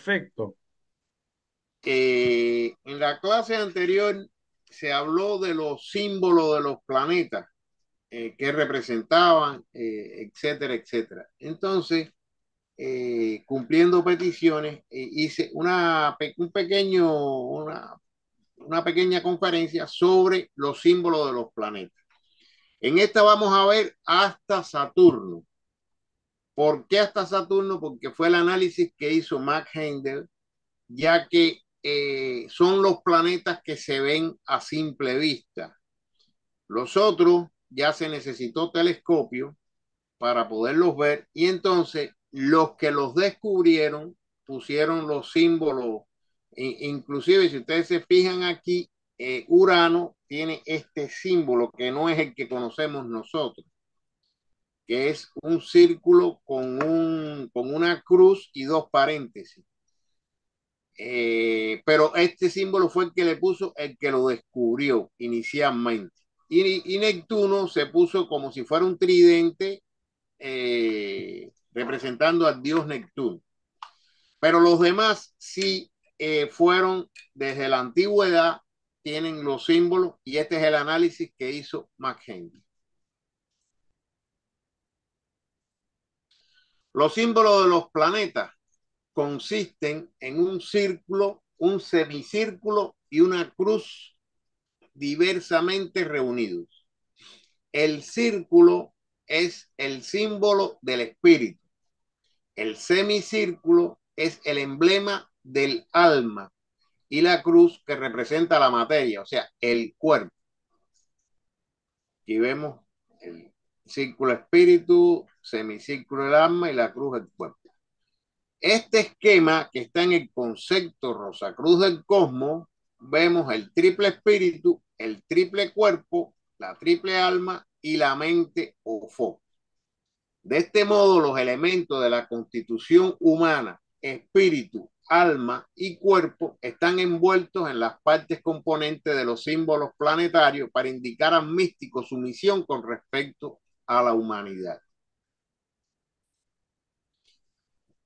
efecto? En la clase anterior se habló de los símbolos de los planetas que representaban, etcétera, etcétera. Entonces, cumpliendo peticiones, hice una pequeña conferencia sobre los símbolos de los planetas. En esta vamos a ver hasta Saturno. ¿Por qué hasta Saturno? Porque fue el análisis que hizo Max Heindel, ya que son los planetas que se ven a simple vista. Los otros ya se necesitó telescopio para poderlos ver y entonces los que los descubrieron pusieron los símbolos, inclusive si ustedes se fijan aquí, Urano tiene este símbolo que no es el que conocemos nosotros, que es un círculo con una cruz y dos paréntesis. Pero este símbolo fue el que le puso el que lo descubrió inicialmente. Y Neptuno se puso como si fuera un tridente representando al dios Neptuno. Pero los demás sí fueron desde la antigüedad, tienen los símbolos y este es el análisis que hizo McHenry. Los símbolos de los planetas consisten en un círculo, un semicírculo y una cruz diversamente reunidos. El círculo es el símbolo del espíritu. El semicírculo es el emblema del alma y la cruz que representa la materia, o sea, el cuerpo. Aquí vemos el círculo espíritu, semicírculo el alma y la cruz el cuerpo. Este esquema que está en el concepto Rosacruz del Cosmos, vemos el triple espíritu, el triple cuerpo, la triple alma y la mente o foco. De este modo, los elementos de la constitución humana, espíritu, alma y cuerpo están envueltos en las partes componentes de los símbolos planetarios para indicar al místico su misión con respecto a la humanidad.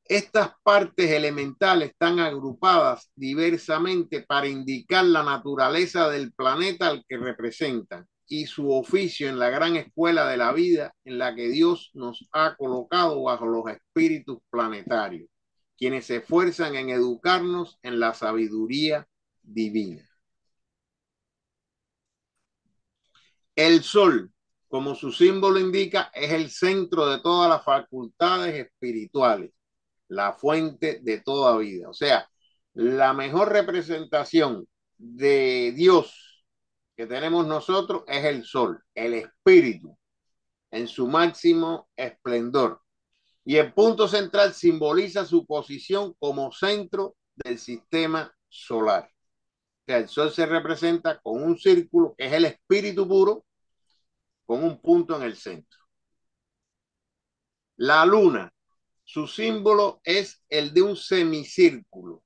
Estas partes elementales están agrupadas diversamente para indicar la naturaleza del planeta al que representan y su oficio en la gran escuela de la vida en la que Dios nos ha colocado bajo los espíritus planetarios, quienes se esfuerzan en educarnos en la sabiduría divina. El Sol, como su símbolo indica, es el centro de todas las facultades espirituales, la fuente de toda vida. O sea, la mejor representación de Dios que tenemos nosotros es el sol, el espíritu, en su máximo esplendor. Y el punto central simboliza su posición como centro del sistema solar. O sea, el sol se representa con un círculo que es el espíritu puro, con un punto en el centro. La luna, su símbolo es el de un semicírculo,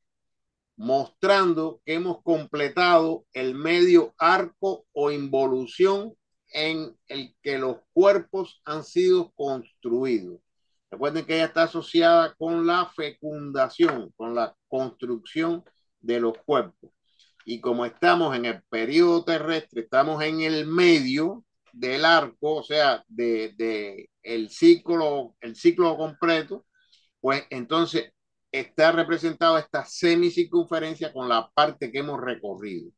mostrando que hemos completado el medio arco o involución en el que los cuerpos han sido construidos. Recuerden que ella está asociada con la fecundación, con la construcción de los cuerpos. Y como estamos en el periodo terrestre, estamos en el medio del arco, o sea, el ciclo completo, pues entonces está representado esta semicircunferencia con la parte que hemos recorrido.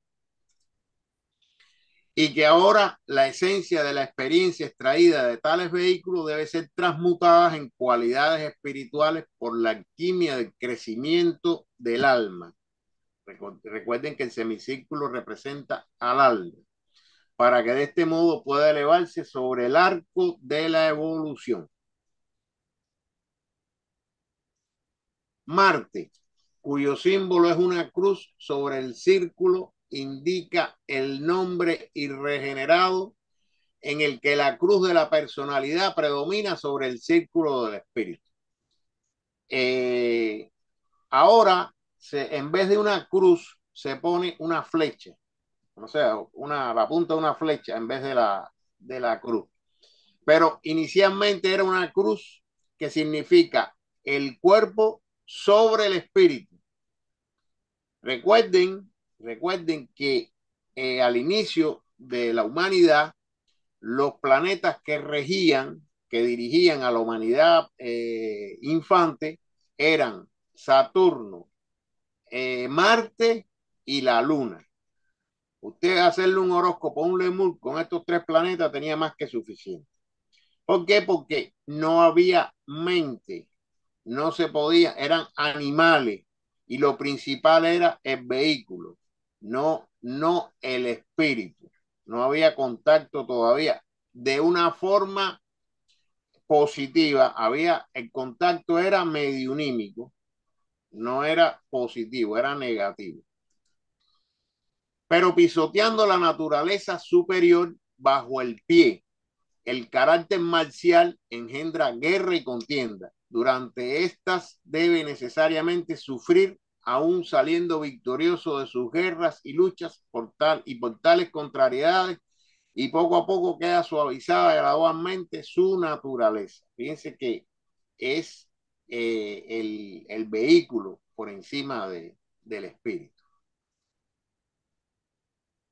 Y que ahora la esencia de la experiencia extraída de tales vehículos debe ser transmutada en cualidades espirituales por la alquimia del crecimiento del alma. Recuerden que el semicírculo representa al alma, para que de este modo pueda elevarse sobre el arco de la evolución. Marte, cuyo símbolo es una cruz sobre el círculo, indica el nombre irregenerado en el que la cruz de la personalidad predomina sobre el círculo del espíritu. Eh, Ahora, en vez de una cruz, se pone una flecha, o sea, la punta de una flecha en vez de la cruz. Pero inicialmente era una cruz que significa el cuerpo sobre el espíritu. Recuerden que al inicio de la humanidad, los planetas que regían, que dirigían a la humanidad infante, eran Saturno, Marte y la Luna. Usted hacerle un horóscopo a un lemur con estos tres planetas tenía más que suficiente. ¿Por qué? Porque no había mente, no se podía, eran animales y lo principal era el vehículo, no el espíritu. No había contacto todavía de una forma positiva, el contacto era mediunímico, no era positivo, era negativo. Pero pisoteando la naturaleza superior bajo el pie, el carácter marcial engendra guerra y contienda. Durante estas debe necesariamente sufrir, aún saliendo victorioso de sus guerras y luchas por tales contrariedades, y poco a poco queda suavizada gradualmente su naturaleza. Fíjense que es el vehículo por encima del espíritu.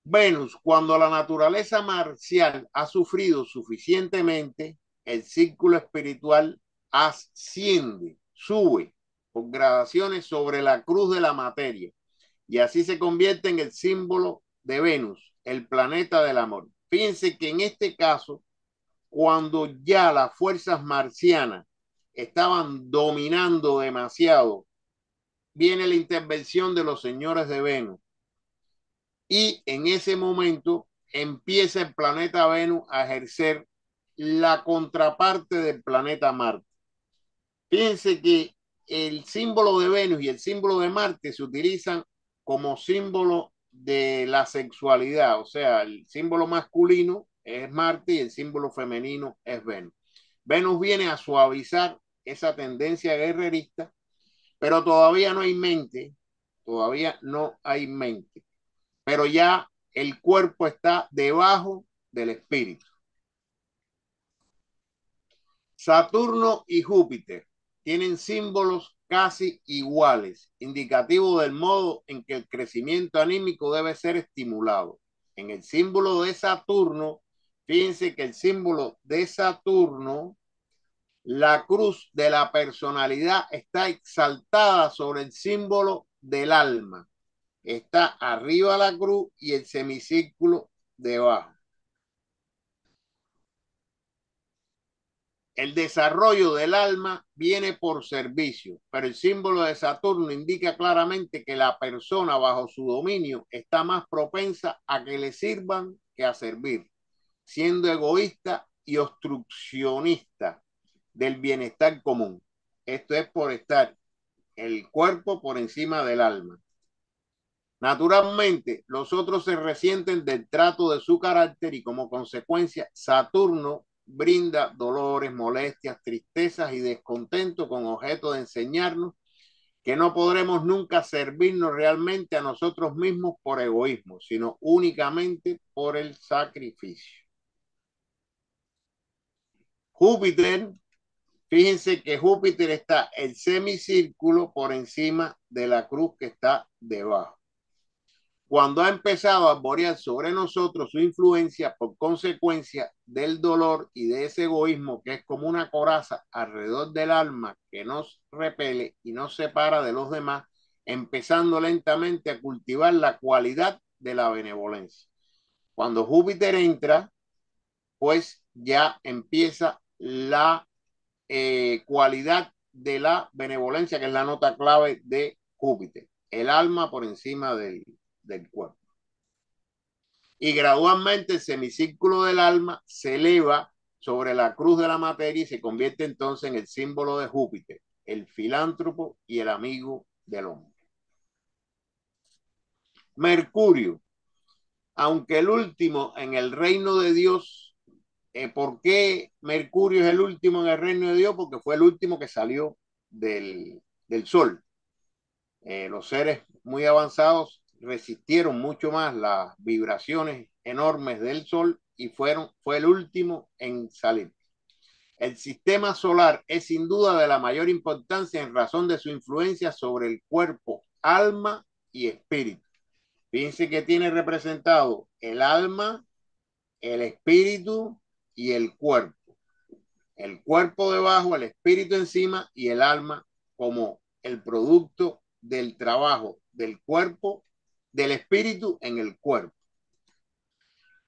Venus, cuando la naturaleza marcial ha sufrido suficientemente, el círculo espiritual asciende, sube por gradaciones sobre la cruz de la materia y así se convierte en el símbolo de Venus, el planeta del amor. Fíjense que en este caso, cuando ya las fuerzas marcianas estaban dominando demasiado, viene la intervención de los señores de Venus. Y en ese momento empieza el planeta Venus a ejercer la contraparte del planeta Marte. Fíjense que el símbolo de Venus y el símbolo de Marte se utilizan como símbolo de la sexualidad, o sea, el símbolo masculino es Marte y el símbolo femenino es Venus. Venus viene a suavizar esa tendencia guerrerista, pero todavía no hay mente, pero ya el cuerpo está debajo del espíritu. Saturno y Júpiter tienen símbolos casi iguales, indicativo del modo en que el crecimiento anímico debe ser estimulado. En el símbolo de Saturno, fíjense que el símbolo de Saturno, la cruz de la personalidad está exaltada sobre el símbolo del alma. Está arriba la cruz y el semicírculo debajo. El desarrollo del alma viene por servicio, pero el símbolo de Saturno indica claramente que la persona bajo su dominio está más propensa a que le sirvan que a servir, siendo egoísta y obstruccionista del bienestar común. Esto es por estar el cuerpo por encima del alma. Naturalmente, los otros se resienten del trato de su carácter y como consecuencia, Saturno brinda dolores, molestias, tristezas y descontento con objeto de enseñarnos que no podremos nunca servirnos realmente a nosotros mismos por egoísmo, sino únicamente por el sacrificio. Júpiter, fíjense que Júpiter está el semicírculo por encima de la cruz que está debajo. Cuando ha empezado a arborear sobre nosotros su influencia por consecuencia del dolor y de ese egoísmo que es como una coraza alrededor del alma que nos repele y nos separa de los demás, empezando lentamente a cultivar la cualidad de la benevolencia. Cuando Júpiter entra, pues ya empieza la cualidad de la benevolencia, que es la nota clave de Júpiter, el alma por encima del cuerpo. Y gradualmente el semicírculo del alma se eleva sobre la cruz de la materia y se convierte entonces en el símbolo de Júpiter, el filántropo y el amigo del hombre. Mercurio, aunque el último en el reino de Dios, ¿por qué Mercurio es el último en el reino de Dios? Porque fue el último que salió del Sol. Los seres muy avanzados resistieron mucho más las vibraciones enormes del Sol y fue el último en salir. El sistema solar es sin duda de la mayor importancia en razón de su influencia sobre el cuerpo, alma y espíritu. Fíjense que tiene representado el alma, el espíritu y el cuerpo. El cuerpo debajo, el espíritu encima y el alma como el producto del trabajo del cuerpo, del espíritu en el cuerpo.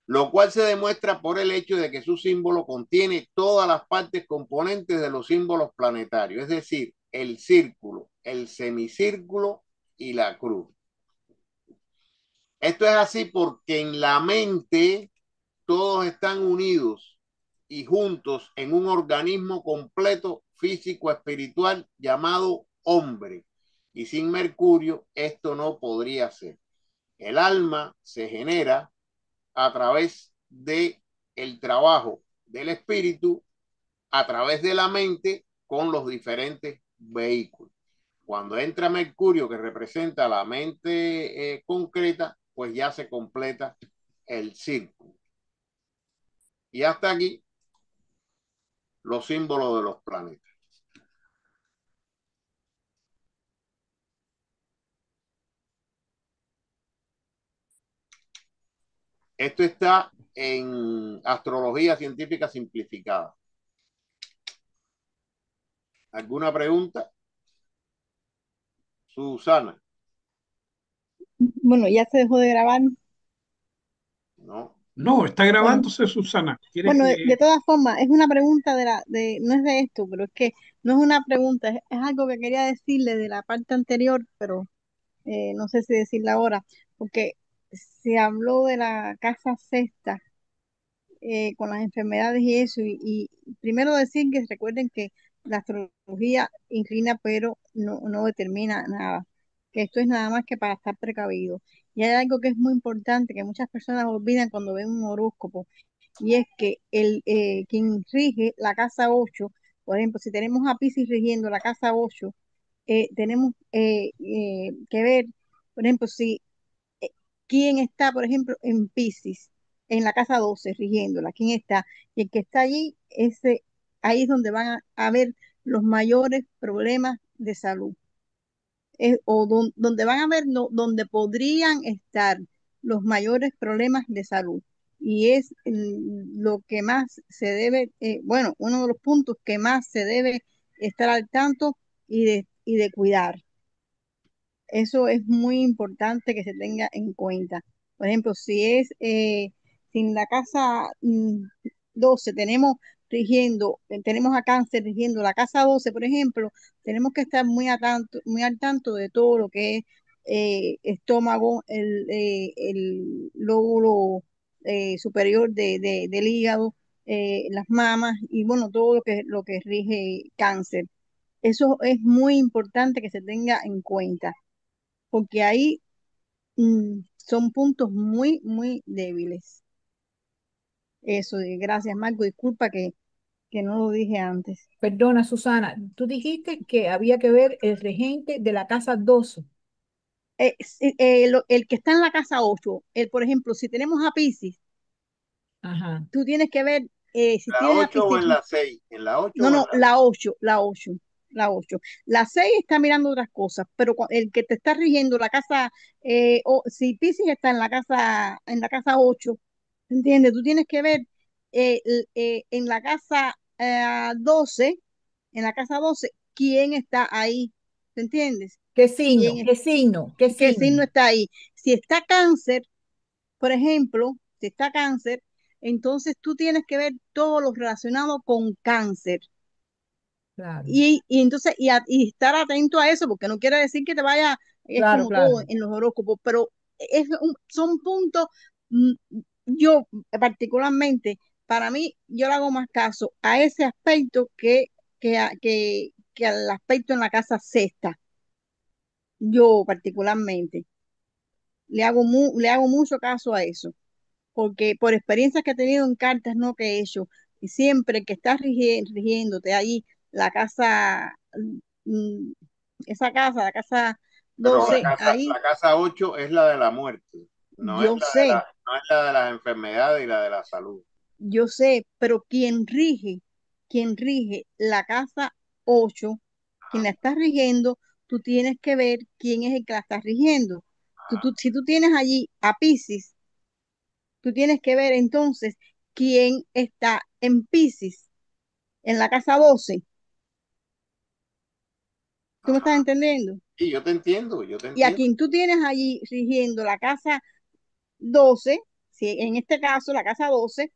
Lo cual se demuestra por el hecho de que su símbolo contiene todas las partes componentes de los símbolos planetarios, es decir, el círculo, el semicírculo y la cruz. Esto es así porque en la mente todos están unidos y juntos en un organismo completo físico espiritual llamado hombre. Y sin Mercurio esto no podría ser. El alma se genera a través de el trabajo del espíritu, a través de la mente con los diferentes vehículos. Cuando entra Mercurio, que representa la mente concreta, pues ya se completa el círculo. Y hasta aquí los símbolos de los planetas. Esto está en Astrología Científica Simplificada. ¿Alguna pregunta? Susana. Bueno, ya se dejó de grabar. No. No, está Bueno, grabándose Susana. ¿Quieres bueno, de que... todas formas, es una pregunta no es de esto, pero es que no es una pregunta, es algo que quería decirle de la parte anterior, pero no sé si decirla ahora, porque se habló de la casa sexta con las enfermedades y eso, y primero decir que recuerden que la astrología inclina, pero no determina nada, que esto es nada más que para estar precavido. Y hay algo que es muy importante, que muchas personas olvidan cuando ven un horóscopo, y es que quien rige la casa 8, por ejemplo, si tenemos a Piscis rigiendo la casa 8, tenemos que ver, por ejemplo, si eh, quién está, por ejemplo, en Piscis, en la casa 12 rigiéndola, quién está, y el que está allí, ahí es donde van a ver los mayores problemas de salud, donde van a ver, donde podrían estar los mayores problemas de salud. Y es lo que más se debe, bueno, uno de los puntos que más se debe estar al tanto y de cuidar. Eso es muy importante que se tenga en cuenta. Por ejemplo, si en la casa 12 tenemos a cáncer rigiendo la casa 12, por ejemplo, tenemos que estar muy al tanto de todo lo que es estómago, el lóbulo superior del hígado, las mamas y bueno, todo lo que rige cáncer. Eso es muy importante que se tenga en cuenta porque ahí son puntos muy, muy débiles. Eso, gracias Marco, disculpa que no lo dije antes. Perdona, Susana, tú dijiste que había que ver el regente de la casa 12. Sí, el que está en la casa 8 por ejemplo, si tenemos a Piscis, Ajá, tú tienes que ver, si ¿La tienes a 8 o Piscis, en la 6? ¿En la 8 no, o en no, la...? la ocho. La 6 está mirando otras cosas, pero el que te está rigiendo la casa, si Piscis está en la casa 8, ¿entiendes? Tú tienes que ver en la casa 12, quién está ahí, ¿te entiendes? ¿qué signo? ¿Quién ¿Qué signo? ¿Qué qué signo? signo está ahí? Si está cáncer, por ejemplo, si está cáncer, entonces tú tienes que ver todo lo relacionado con cáncer. Claro, Y entonces, y estar atento a eso, porque no quiere decir que te vaya, es claro, como todo claro. en los horóscopos, pero son puntos, mm, yo particularmente, para mí, yo le hago más caso a ese aspecto que al aspecto en la casa sexta, yo particularmente, le hago mucho caso a eso, porque por experiencias que he tenido en cartas, no que he hecho, y siempre que estás rigiéndote ahí la casa, mm, esa casa, la casa Pero 12 ahí, la casa 8 es la de la muerte, no es yo la de sé, no es la de las enfermedades y la de la salud. yo sé, pero quien rige la casa 8, quien la está rigiendo, tú tienes que ver quién es el que la está rigiendo. Si tú tienes allí a Piscis, tú tienes que ver entonces quién está en Piscis, en la casa 12. ¿Tú me estás Ajá. entendiendo? Sí, yo te entiendo, yo te Y a entiendo. quien tú tienes allí rigiendo la casa 12, si en este caso la casa 12,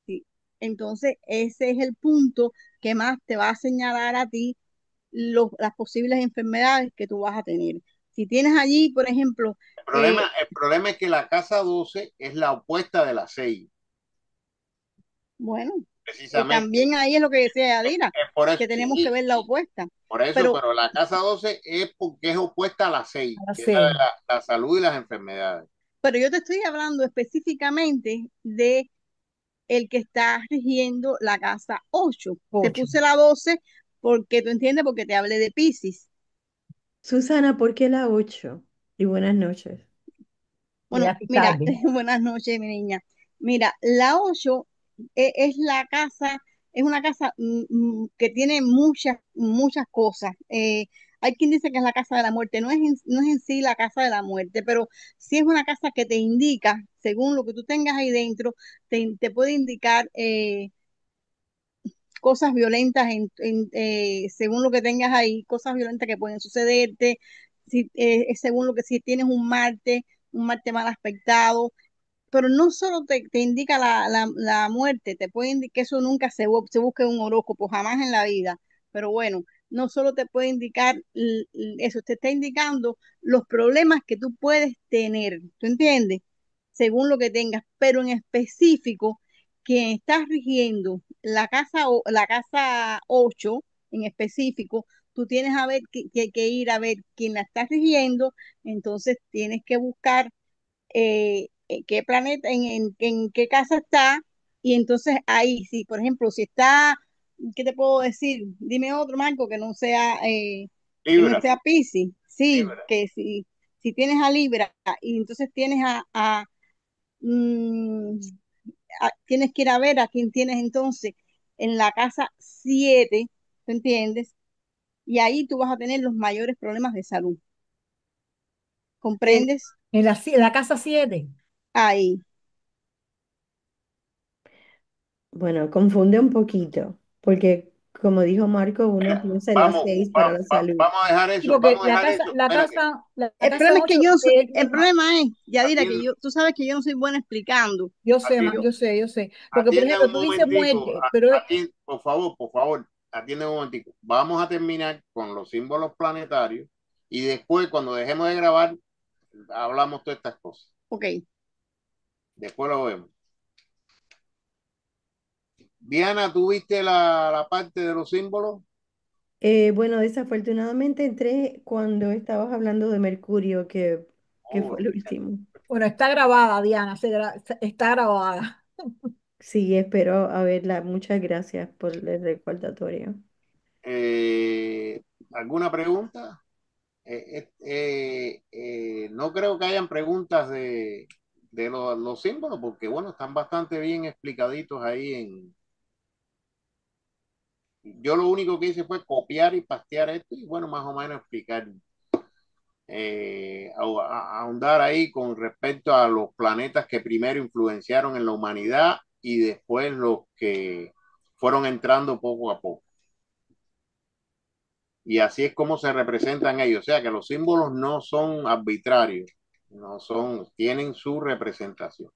sí, entonces ese es el punto que más te va a señalar a ti las posibles enfermedades que tú vas a tener. Si tienes allí, por ejemplo, El problema es que la casa 12 es la opuesta de la 6, bueno, precisamente. también ahí es lo que decía Yadira, Por eso, que tenemos que sí, ver la sí, opuesta. por eso, Pero, pero la casa 12 es porque es opuesta a la 6, A las que es la de 6. la salud y las enfermedades. pero yo te estoy hablando específicamente de el que está rigiendo la casa 8. Te 8. puse la 12 porque tú entiendes, porque te hablé de Pisces. Susana, ¿por qué la 8? Y buenas noches. Ya Bueno, es mira, tarde. buenas noches, mi niña. Mira, la 8 es la casa, es una casa que tiene muchas cosas. Hay quien dice que es la casa de la muerte, no es en sí la casa de la muerte, pero sí es una casa que te indica, según lo que tú tengas ahí dentro, te puede indicar cosas violentas según lo que tengas ahí, cosas violentas que pueden sucederte, según lo que si tienes un Marte mal aspectado, pero no solo te indica la muerte, te puede indicar que eso nunca se busca en un horóscopo, jamás en la vida, pero bueno, no solo te puede indicar eso, te está indicando los problemas que tú puedes tener, ¿tú entiendes? Según lo que tengas, pero en específico, quien está rigiendo la casa 8 en específico, tú tienes a ver que ir a ver quién la está rigiendo, entonces tienes que buscar qué planeta, en qué casa está, y entonces ahí, si por ejemplo, si está, ¿qué te puedo decir? Dime otro, Marco, que no Libra, sea Piscis, sí, Libra. que si tienes a Libra, y entonces tienes mm, tienes que ir a ver a quién tienes entonces en la casa 7, ¿tú entiendes? Y ahí tú vas a tener los mayores problemas de salud, En, ¿comprendes? en la casa 7. Ahí. Bueno, confunde un poquito, porque como dijo Marco, uno Mira, piensa en las 6 para la salud. vamos a dejar Sí, eso, porque vamos a dejar eso. Espérate, El la casa problema es 8 que el es más. problema es, Yadira, atiende, tú sabes que yo no soy buena explicando. Yo sé, atiende, Yo, yo sé. Porque, por atiende ejemplo, un tú dices momentico, muerte, pero por favor, atiende un momentico. Vamos a terminar con los símbolos planetarios y después, cuando dejemos de grabar, hablamos todas estas cosas. ok, Después lo vemos. Diana, ¿tú viste la parte de los símbolos? Bueno, desafortunadamente entré cuando estabas hablando de Mercurio, que Oh, fue el último. bueno, está grabada, Diana, está grabada. Sí, espero haberla. Muchas gracias por el recordatorio. ¿Alguna pregunta? No creo que hayan preguntas de los símbolos, porque bueno, están bastante bien explicaditos ahí en... Yo lo único que hice fue copiar y pastear esto y bueno, más o menos explicar, ahondar ahí con respecto a los planetas que primero influenciaron en la humanidad y después los que fueron entrando poco a poco. Y así es como se representan ellos. O sea que los símbolos no son arbitrarios, no son, tienen su representación.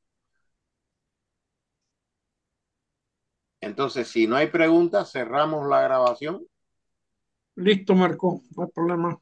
Entonces, si no hay preguntas, cerramos la grabación. Listo, Marco, no hay problema.